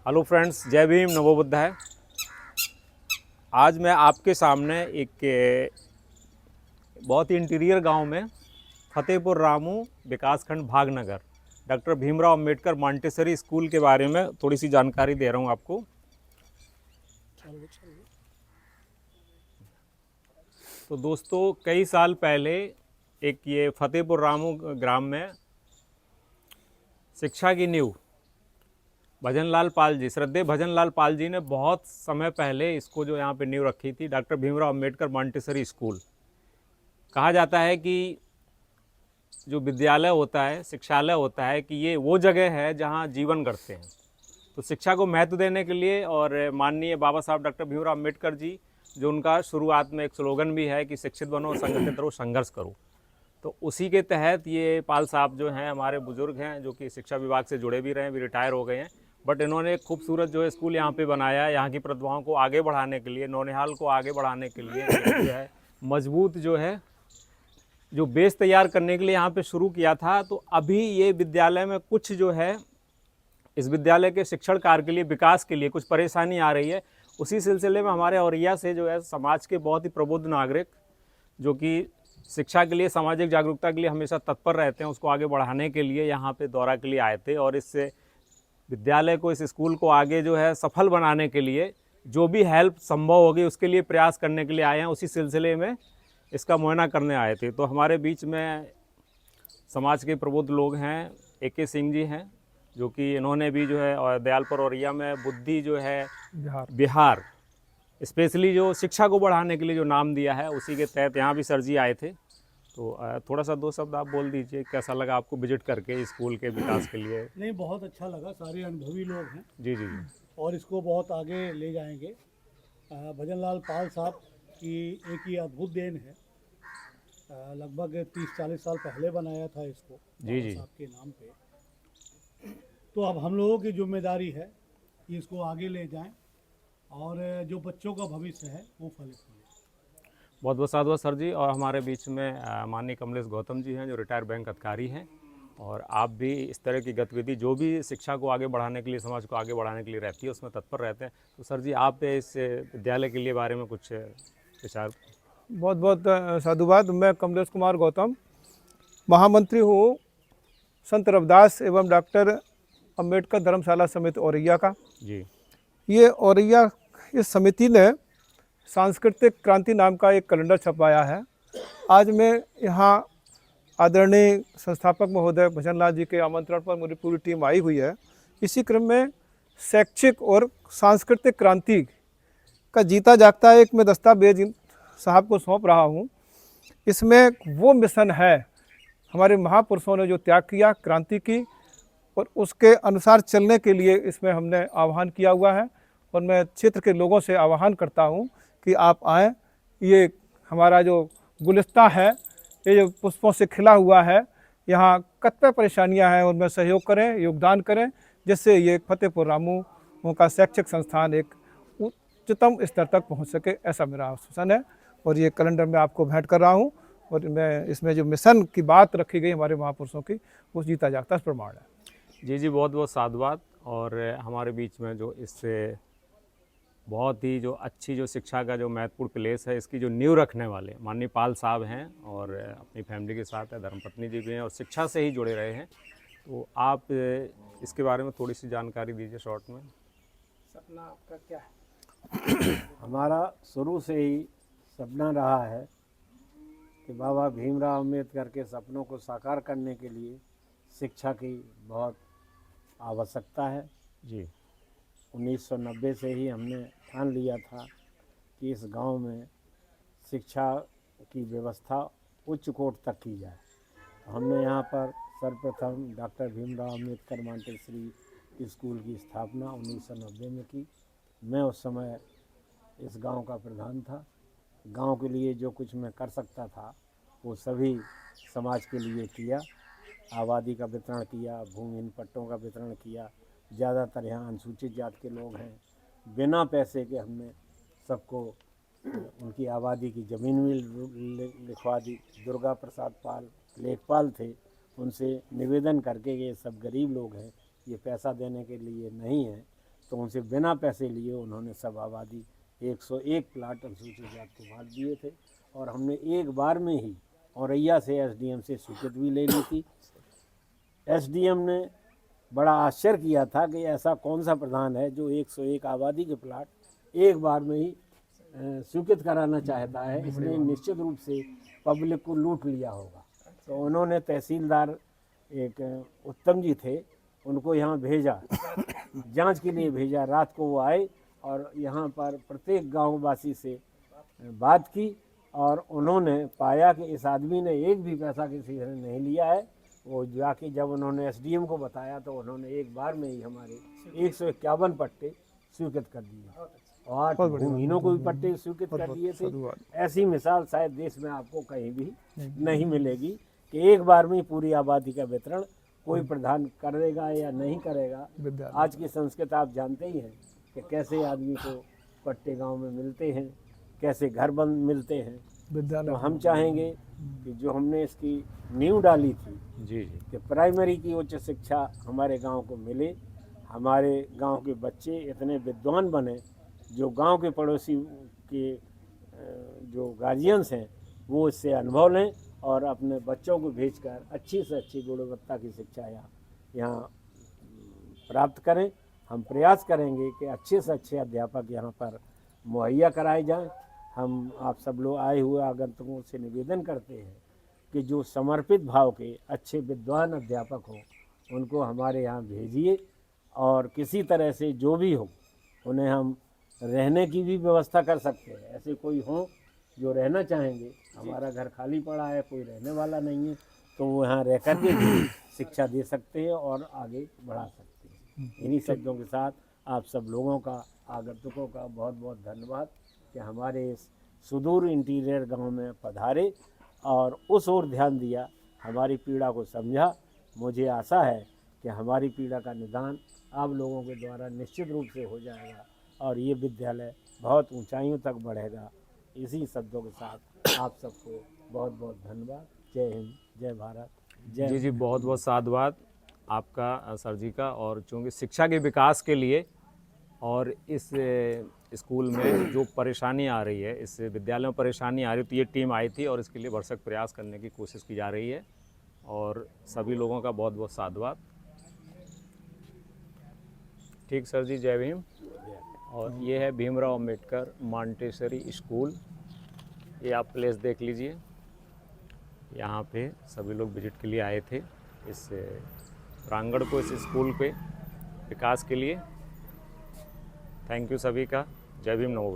Hello friends, जय भीम, नमो बुद्धाय। आज मैं आपके सामने एक बहुत ही इंटीरियर गांव में फतेहपुर रामू विकासखंड Bhagnagar doctor Bhimrao Ambedkar Montessori school के बारे में थोड़ी सी जानकारी दे रहा हूं आपको। तो दोस्तों, कई साल पहले एक ये फतेहपुर रामू ग्राम में शिक्षा की नींव भजनलाल पाल जी, श्रद्धेय भजनलाल पाल जी ने बहुत समय पहले इसको जो यहाँ पे नींव रखी थी, doctor Bhimrao Ambedkar Montessori school. कहा जाता है कि जो विद्यालय होता है, शिक्षालय होता है, कि ये वो जगह है जहाँ जीवन गढ़ते हैं। तो शिक्षा को महत्व देने के लिए और माननीय बाबा साहब डॉक्टर भीमराव अंबेडकर जी, जो उनका शुरुआत में एक स्लोगन भी है कि शिक्षित बनो, संगठित रहो, संघर्ष करो, तो उसी के तहत ये पाल साहब जो हैं, हमारे बुजुर्ग हैं, जो कि शिक्षा विभाग से जुड़े भी रहे हैं, भी रिटायर हो गए हैं, बट इन्होंने एक खूबसूरत जो है स्कूल यहाँ पे बनाया है। यहाँ की प्रतिभाओं को आगे बढ़ाने के लिए, नौनिहाल को आगे बढ़ाने के लिए जो है मजबूत जो है जो बेस तैयार करने के लिए यहाँ पे शुरू किया था। तो अभी ये विद्यालय में कुछ जो है इस विद्यालय के शिक्षण कार्य के लिए, विकास के लिए कुछ परेशानी आ रही है। उसी सिलसिले में हमारे औरैया से जो है समाज के बहुत ही प्रबुद्ध नागरिक, जो कि शिक्षा के लिए, सामाजिक जागरूकता के लिए हमेशा तत्पर रहते हैं, उसको आगे बढ़ाने के लिए यहाँ पे दौरा के लिए आए थे। और इस विद्यालय को, इस स्कूल को आगे जो है सफल बनाने के लिए जो भी हेल्प संभव होगी उसके लिए प्रयास करने के लिए आए हैं। उसी सिलसिले में इसका मुआयना करने आए थे। तो हमारे बीच में समाज के प्रबुद्ध लोग हैं, AK सिंह जी हैं, जो कि इन्होंने भी जो है और दयालपुर औरैया में बुद्धि जो है बिहार स्पेशली जो शिक्षा को बढ़ाने के लिए जो नाम दिया है, उसी के तहत यहाँ भी सर जी आए थे। तो थोड़ा सा दो शब्द आप बोल दीजिए, कैसा लगा आपको विजिट करके स्कूल के विकास के लिए? नहीं, बहुत अच्छा लगा। सारे अनुभवी लोग हैं जी जी जी। और इसको बहुत आगे ले जाएंगे। भजनलाल पाल साहब की एक ही अद्भुत देन है। लगभग 30-40 साल पहले बनाया था इसको जी बाबा जी। साहब के नाम पे। तो अब हम लोगों की जिम्मेदारी है कि इसको आगे ले जाएं और जो बच्चों का भविष्य है वो फलित हो। बहुत बहुत साधुवाद सर जी। और हमारे बीच में माननीय कमलेश गौतम जी हैं, जो रिटायर्ड बैंक अधिकारी हैं। और आप भी इस तरह की गतिविधि जो भी शिक्षा को आगे बढ़ाने के लिए, समाज को आगे बढ़ाने के लिए रहती है, उसमें तत्पर रहते हैं। तो सर जी, आप इस विद्यालय के लिए बारे में कुछ विचार? बहुत बहुत साधुवाद। मैं कमलेश कुमार गौतम महामंत्री हूँ संत रविदास एवं डॉक्टर अंबेडकर धर्मशाला समिति औरैया का। जी ये औरैया इस समिति ने सांस्कृतिक क्रांति नाम का एक कैलेंडर छपवाया है। आज मैं यहाँ आदरणीय संस्थापक महोदय भजनलाल जी के आमंत्रण पर मेरी पूरी टीम आई हुई है। इसी क्रम में शैक्षिक और सांस्कृतिक क्रांति का जीता जागता एक मैं दस्तावेज साहब को सौंप रहा हूँ। इसमें वो मिशन है, हमारे महापुरुषों ने जो त्याग किया क्रांति की, और उसके अनुसार चलने के लिए इसमें हमने आह्वान किया हुआ है। और मैं क्षेत्र के लोगों से आह्वान करता हूँ कि आप आएँ। ये हमारा जो गुलिस्ता है, ये जो पुष्पों से खिला हुआ है, यहाँ कतिपय परेशानियाँ हैं, उनमें सहयोग करें, योगदान करें, जिससे ये फतेहपुर रामू का शैक्षिक संस्थान एक उच्चतम स्तर तक पहुँच सके, ऐसा मेरा आश्वासन है। और ये कैलेंडर मैं आपको भेंट कर रहा हूँ। और मैं इसमें जो मिशन की बात रखी गई हमारे महापुरुषों की, वो जीता जागता प्रमाण है। जी जी, बहुत बहुत साधुवाद। और हमारे बीच में जो इससे बहुत ही जो अच्छी जो शिक्षा का जो महत्वपूर्ण प्लेस है, इसकी जो नींव रखने वाले माननीय पाल साहब हैं, और अपनी फैमिली के साथ है, धर्मपत्नी जी भी हैं, और शिक्षा से ही जुड़े रहे हैं। तो आप इसके बारे में थोड़ी सी जानकारी दीजिए शॉर्ट में। सपना आपका क्या है? हमारा शुरू से ही सपना रहा है कि बाबा भीमराव अम्बेडकर के सपनों को साकार करने के लिए शिक्षा की बहुत आवश्यकता है। जी 1990 से ही हमने ठान लिया था कि इस गांव में शिक्षा की व्यवस्था उच्च कोटि तक की जाए। हमने यहाँ पर सर्वप्रथम doctor Bhimrao Ambedkar Montessori school की स्थापना 1990 में की। मैं उस समय इस गांव का प्रधान था। गांव के लिए जो कुछ मैं कर सकता था वो सभी समाज के लिए किया। आबादी का वितरण किया, भूमिहीन पट्टों का वितरण किया। ज़्यादातर यहाँ अनुसूचित जाति के लोग हैं। बिना पैसे के हमने सबको उनकी आबादी की ज़मीन भी लिखवा दी। दुर्गा प्रसाद पाल लेखपाल थे, उनसे निवेदन करके ये सब गरीब लोग हैं, ये पैसा देने के लिए नहीं है, तो उनसे बिना पैसे लिए उन्होंने सब आबादी 101 प्लाट अनुसूचित जाति को बांट दिए थे। और हमने एक बार में ही औरैया से एसडीएम से स्वीकृति भी ले ली थी। एसडीएम ने बड़ा आश्चर्य किया था कि ऐसा कौन सा प्रधान है जो 101 आबादी के प्लाट एक बार में ही स्वीकृत कराना चाहता है, इसने निश्चित रूप से पब्लिक को लूट लिया होगा। तो उन्होंने तहसीलदार एक उत्तम जी थे, उनको यहाँ भेजा, जांच के लिए भेजा। रात को वो आए और यहाँ पर प्रत्येक गांव वासी से बात की और उन्होंने पाया कि इस आदमी ने एक भी पैसा किसी से नहीं लिया है। वो जाके जब उन्होंने एसडीएम को बताया तो उन्होंने एक बार में ही हमारे 151 पट्टे स्वीकृत कर दिए और 8 भूमिहीनों को भी पट्टे स्वीकृत कर दिए थे। ऐसी मिसाल शायद देश में आपको कहीं भी नहीं मिलेगी कि एक बार में ही पूरी आबादी का वितरण कोई प्रधान करेगा या नहीं करेगा। आज की संस्कृति आप जानते ही हैं कि कैसे आदमी को पट्टे गांव में मिलते हैं, कैसे घर बंद मिलते हैं। तो हम चाहेंगे कि जो हमने इसकी नींव डाली थी जी कि प्राइमरी की उच्च शिक्षा हमारे गांव को मिले, हमारे गांव के बच्चे इतने विद्वान बने, जो गांव के पड़ोसी के जो गार्जियंस हैं वो इससे अनुभव लें और अपने बच्चों को भेजकर अच्छी से अच्छी गुणवत्ता की शिक्षा यहाँ प्राप्त करें। हम प्रयास करेंगे कि अच्छे से अच्छे अध्यापक यहाँ पर मुहैया कराए जाएं। हम आप सब लोग आए हुए आगंतुकों से निवेदन करते हैं कि जो समर्पित भाव के अच्छे विद्वान अध्यापक हों उनको हमारे यहाँ भेजिए और किसी तरह से जो भी हो उन्हें हम रहने की भी व्यवस्था कर सकते हैं। ऐसे कोई हो जो रहना चाहेंगे, हमारा घर खाली पड़ा है, कोई रहने वाला नहीं है, तो वो यहाँ रह कर के भी शिक्षा दे सकते हैं और आगे बढ़ा सकते हैं। इन्हीं शब्दों के साथ आप सब लोगों का, आगंतुकों का बहुत बहुत धन्यवाद कि हमारे इस सुदूर इंटीरियर गांव में पधारे और उस ओर ध्यान दिया, हमारी पीड़ा को समझा। मुझे आशा है कि हमारी पीड़ा का निदान आप लोगों के द्वारा निश्चित रूप से हो जाएगा और ये विद्यालय बहुत ऊंचाइयों तक बढ़ेगा। इसी शब्दों के साथ आप सबको बहुत बहुत धन्यवाद। जय हिंद, जय भारत, जय जी। बहुत बहुत साधुवाद आपका सर जी का। और चूँकि शिक्षा के विकास के लिए और इस स्कूल में जो परेशानी आ रही है, इस विद्यालय में परेशानी आ रही है, तो ये टीम आई थी और इसके लिए भरसक प्रयास करने की कोशिश की जा रही है और सभी लोगों का बहुत बहुत साधुवाद। ठीक सर जी, जय भीम। और ये है भीमराव अंबेडकर मॉन्टेसरी स्कूल। ये आप प्लेस देख लीजिए, यहाँ पे सभी लोग विजिट के लिए आए थे इस प्रांगण को, इस स्कूल के विकास के लिए। थैंक यू सभी का। जय भीम, नमो बुद्धाय।